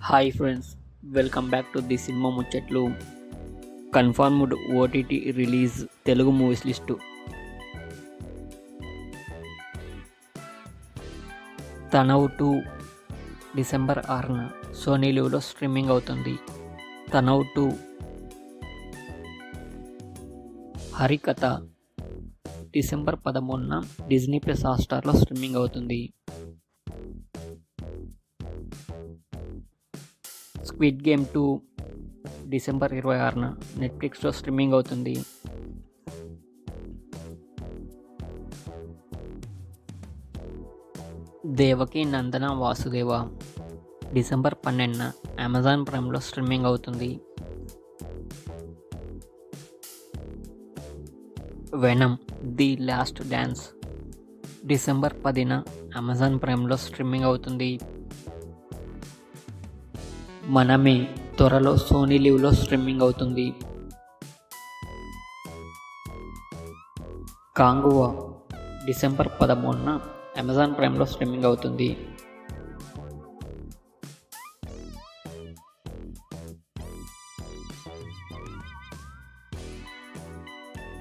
Hi friends, welcome back to the cinema ముచ్చట్లు. Confirmed OTT release Telugu movies list. Thanaav 2 December 6న Sony లివ్లో streaming అవుతుంది. Thanaav 2. Harikatha December 13న Disney plus హాట్‌స్టార్లో స్ట్రీమింగ్ అవుతుంది. స్క్విడ్ గేమ్ 2 డిసెంబర్ 26న నెట్ఫ్లిక్స్లో స్ట్రీమింగ్ అవుతుంది. దేవకి నందన వాసుదేవ డిసెంబర్ 12న అమెజాన్ ప్రైమ్లో స్ట్రీమింగ్ అవుతుంది. Venom the last dance December 10న అమెజాన్ ప్రైమ్లో స్ట్రీమింగ్ అవుతుంది. మనమే త్వరలో సోనీ లివ్లో స్ట్రీమింగ్ అవుతుంది. కాంగువా డిసెంబర్ 13న అమెజాన్ ప్రైమ్లో స్ట్రీమింగ్ అవుతుంది.